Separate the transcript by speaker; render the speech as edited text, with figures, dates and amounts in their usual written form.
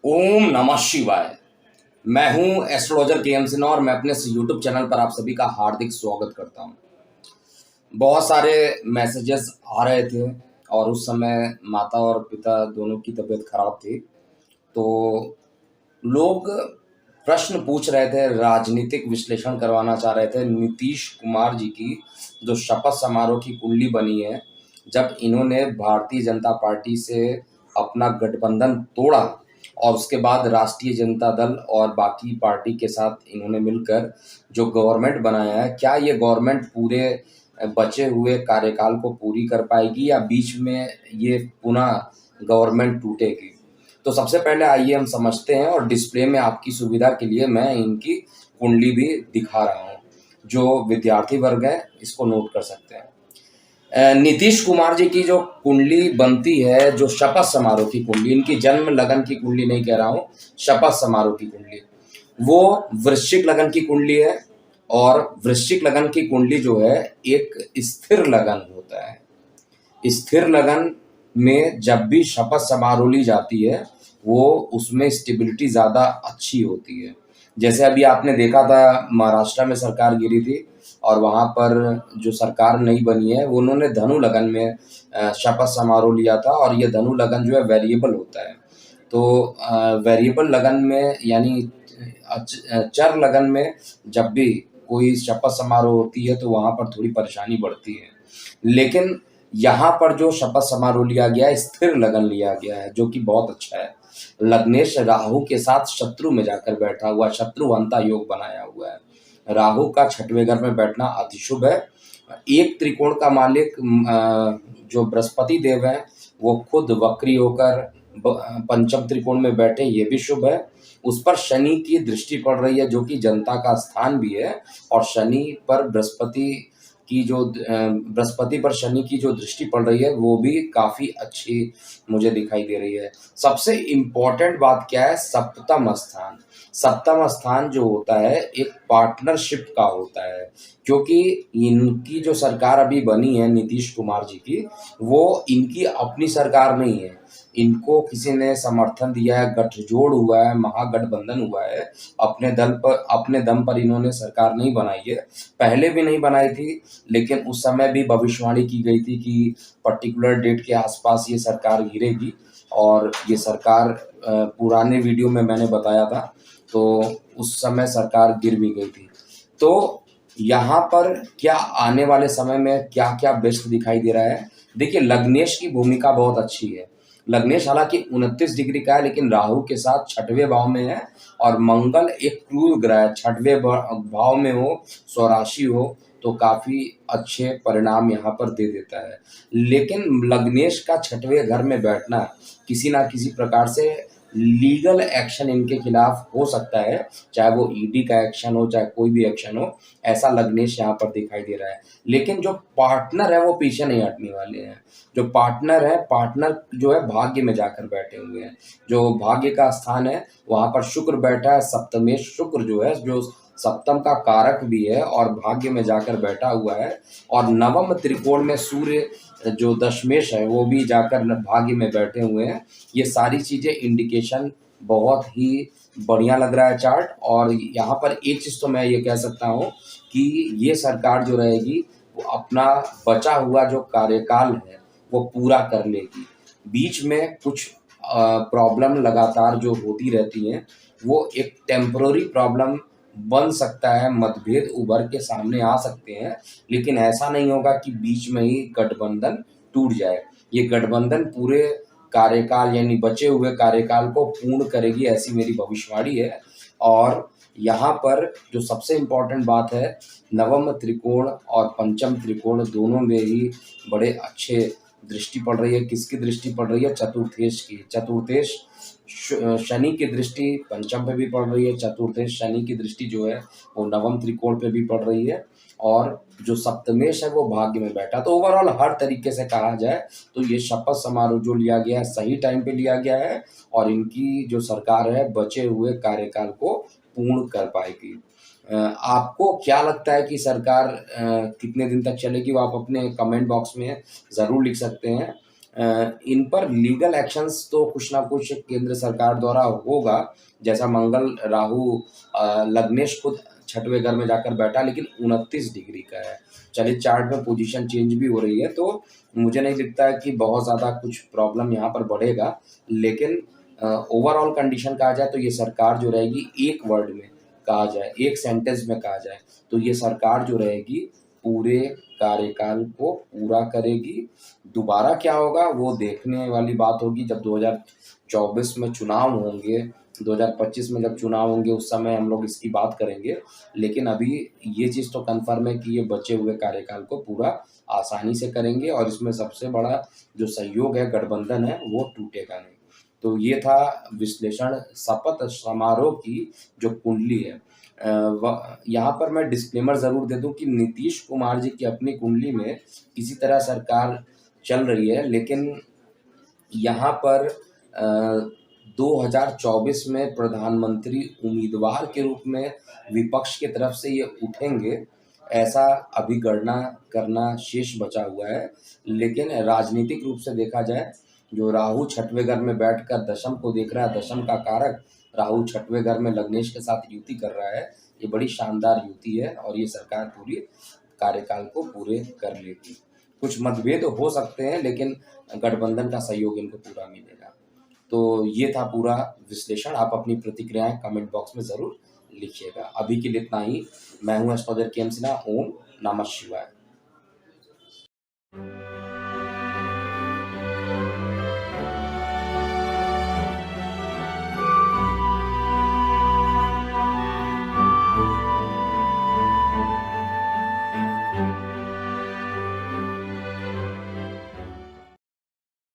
Speaker 1: ओम नमः शिवाय। मैं हूं एस्ट्रोलॉजर के एम सिन्हा और मैं अपने इस यूट्यूब चैनल पर आप सभी का हार्दिक स्वागत करता हूं। बहुत सारे मैसेजेस आ रहे थे और उस समय माता और पिता दोनों की तबीयत खराब थी, तो लोग प्रश्न पूछ रहे थे, राजनीतिक विश्लेषण करवाना चाह रहे थे नीतीश कुमार जी की जो शपथ समारोह की कुंडली बनी है। जब इन्होंने भारतीय जनता पार्टी से अपना गठबंधन तोड़ा और उसके बाद राष्ट्रीय जनता दल और बाकी पार्टी के साथ इन्होंने मिलकर जो गवर्नमेंट बनाया है, क्या ये गवर्नमेंट पूरे बचे हुए कार्यकाल को पूरी कर पाएगी या बीच में ये पुनः गवर्नमेंट टूटेगी। तो सबसे पहले आइए हम समझते हैं और डिस्प्ले में आपकी सुविधा के लिए मैं इनकी कुंडली भी दिखा रहा हूँ। जो विद्यार्थी वर्ग है इसको नोट कर सकते हैं। नीतीश कुमार जी की जो कुंडली बनती है, जो शपथ समारोह की कुंडली, इनकी जन्म लगन की कुंडली नहीं कह रहा हूँ, शपथ समारोह की कुंडली, वो वृश्चिक लगन की कुंडली है। और वृश्चिक लगन की कुंडली जो है एक स्थिर लगन होता है। स्थिर लगन में जब भी शपथ समारोह ली जाती है वो उसमें स्टेबिलिटी ज़्यादा अच्छी होती है। जैसे अभी आपने देखा था महाराष्ट्र में सरकार गिरी थी और वहाँ पर जो सरकार नई बनी है वो उन्होंने धनु लगन में शपथ समारोह लिया था और ये धनु लगन जो है वेरिएबल होता है। तो वेरिएबल लगन में यानी चर लगन में जब भी कोई शपथ समारोह होती है तो वहाँ पर थोड़ी परेशानी बढ़ती है। लेकिन यहाँ पर जो शपथ समारोह लिया गया है स्थिर लगन लिया गया है, जो कि बहुत अच्छा है। लग्नेश राहु के साथ शत्रु में जाकर बैठा हुआ, शत्रुवंता योग बनाया हुआ है। राहु का छठवें घर में बैठना अति शुभ है। एक त्रिकोण का मालिक जो बृहस्पति देव है वो खुद वक्री होकर पंचम त्रिकोण में बैठे, ये भी शुभ है। उस पर शनि की दृष्टि पड़ रही है जो कि जनता का स्थान भी है। और शनि पर बृहस्पति पर शनि की जो दृष्टि पड़ रही है वो भी काफ़ी अच्छी मुझे दिखाई दे रही है। सबसे इम्पोर्टेंट बात क्या है, सप्तम स्थान। सप्तम स्थान जो होता है एक पार्टनरशिप का होता है, क्योंकि इनकी जो सरकार अभी बनी है नीतीश कुमार जी की, वो इनकी अपनी सरकार नहीं है। इनको किसी ने समर्थन दिया है, गठजोड़ हुआ है, महागठबंधन हुआ है। अपने दम पर इन्होंने सरकार नहीं बनाई है। पहले भी नहीं बनाई थी, लेकिन उस समय भी भविष्यवाणी की गई थी कि पर्टिकुलर डेट के आसपास ये सरकार गिरेगी और ये सरकार पुराने वीडियो में मैंने बताया था, तो उस समय सरकार गिर भी गई थी। तो यहाँ पर क्या आने वाले समय में क्या-क्या बेस्ट दिखाई दे रहा है? देखिए, लग्नेश की भूमिका बहुत अच्छी है। लग्नेश हालाँकि 29 डिग्री का है, लेकिन राहु के साथ छठवें भाव में है और मंगल एक क्रूर ग्रह है, छठवें भाव में हो, स्वराशि हो, तो काफ़ी अच्छे परिणाम यहाँ पर दे देता है। लेकिन लग्नेश का छठवें घर में बैठना किसी न किसी प्रकार से लीगल एक्शन इनके खिलाफ हो सकता है, चाहे वो ईडी का एक्शन हो, चाहे कोई भी एक्शन हो, ऐसा लग्नेश यहाँ पर दिखाई दे रहा है। लेकिन जो पार्टनर है वो पीछे नहीं हटने वाले हैं। जो पार्टनर है, पार्टनर जो है भाग्य में जाकर बैठे हुए हैं। जो भाग्य का स्थान है वहाँ पर शुक्र बैठा है, सप्तमेश शुक्र जो है, जो सप्तम का कारक भी है और भाग्य में जाकर बैठा हुआ है। और नवम त्रिकोण में सूर्य जो दशमेश है वो भी जाकर भाग्य में बैठे हुए हैं। ये सारी चीज़ें इंडिकेशन बहुत ही बढ़िया लग रहा है चार्ट। और यहाँ पर एक चीज़ तो मैं ये कह सकता हूँ कि ये सरकार जो रहेगी वो अपना बचा हुआ जो कार्यकाल है वो पूरा कर लेगी। बीच में कुछ प्रॉब्लम लगातार जो होती रहती हैं वो एक टेम्पररी प्रॉब्लम बन सकता है, मतभेद उभर के सामने आ सकते हैं, लेकिन ऐसा नहीं होगा कि बीच में ही गठबंधन टूट जाए। ये गठबंधन पूरे कार्यकाल यानी बचे हुए कार्यकाल को पूर्ण करेगी, ऐसी मेरी भविष्यवाणी है। और यहाँ पर जो सबसे इम्पोर्टेंट बात है, नवम त्रिकोण और पंचम त्रिकोण दोनों में ही बड़े अच्छे दृष्टि पड़ रही है। किसकी दृष्टि पड़ रही है? चतुर्थेश की। चतुर्थेश शनि की दृष्टि पंचम पे भी पड़ रही है, चतुर्थेश शनि की दृष्टि जो है वो नवम त्रिकोण पे भी पड़ रही है और जो सप्तमेश है वो भाग्य में बैठा। तो ओवरऑल हर तरीके से कहा जाए तो ये शपथ समारोह जो लिया गया है सही टाइम पे लिया गया है और इनकी जो सरकार है बचे हुए कार्यकाल को पूर्ण कर पाएगी। आपको क्या लगता है कि सरकार कितने दिन तक चलेगी? वो आप अपने कमेंट बॉक्स में ज़रूर लिख सकते हैं। इन पर लीगल एक्शंस तो कुछ ना कुछ केंद्र सरकार द्वारा होगा, जैसा मंगल राहु लग्नेश खुद छठवें घर में जाकर बैठा, लेकिन 29 डिग्री का है। चलिए चार्ट में पोजीशन चेंज भी हो रही है, तो मुझे नहीं लगता है कि बहुत ज़्यादा कुछ प्रॉब्लम यहाँ पर बढ़ेगा। लेकिन ओवरऑल कंडीशन कहा जाए तो ये सरकार जो रहेगी, एक वर्ड में कहा जाए, एक सेंटेंस में कहा जाए, तो ये सरकार जो रहेगी पूरे कार्यकाल को पूरा करेगी। दोबारा क्या होगा वो देखने वाली बात होगी, जब 2024 में चुनाव होंगे, 2025 में जब चुनाव होंगे उस समय हम लोग इसकी बात करेंगे। लेकिन अभी ये चीज़ तो कन्फर्म है कि ये बचे हुए कार्यकाल को पूरा आसानी से करेंगे, और इसमें सबसे बड़ा जो सहयोग है, गठबंधन है, वो टूटेगा नहीं। तो ये था विश्लेषण शपथ समारोह की जो कुंडली है। यहाँ पर मैं डिस्क्लेमर ज़रूर दे दूँ कि नीतीश कुमार जी की अपनी कुंडली में किसी तरह सरकार चल रही है, लेकिन यहाँ पर 2024 में प्रधानमंत्री उम्मीदवार के रूप में विपक्ष की तरफ से ये उठेंगे, ऐसा अभी गणना करना शेष बचा हुआ है। लेकिन राजनीतिक रूप से देखा जाए, जो राहु छठवें घर में बैठकर दशम को देख रहा है, दशम का कारक राहु छठवें घर में लग्नेश के साथ युति कर रहा है, ये बड़ी शानदार युति है और ये सरकार पूरी कार्यकाल को पूरे कर लेगी। कुछ मतभेद हो सकते हैं, लेकिन गठबंधन का सहयोग इनको पूरा मिलेगा। तो ये था पूरा विश्लेषण। आप अपनी प्रतिक्रियाएं कमेंट बॉक्स में ज़रूर लिखिएगा। अभी के लिए इतना ही। मैं हूँ एस्ट्रोलॉजर के एम सिन्हा। ओम नमः शिवाय।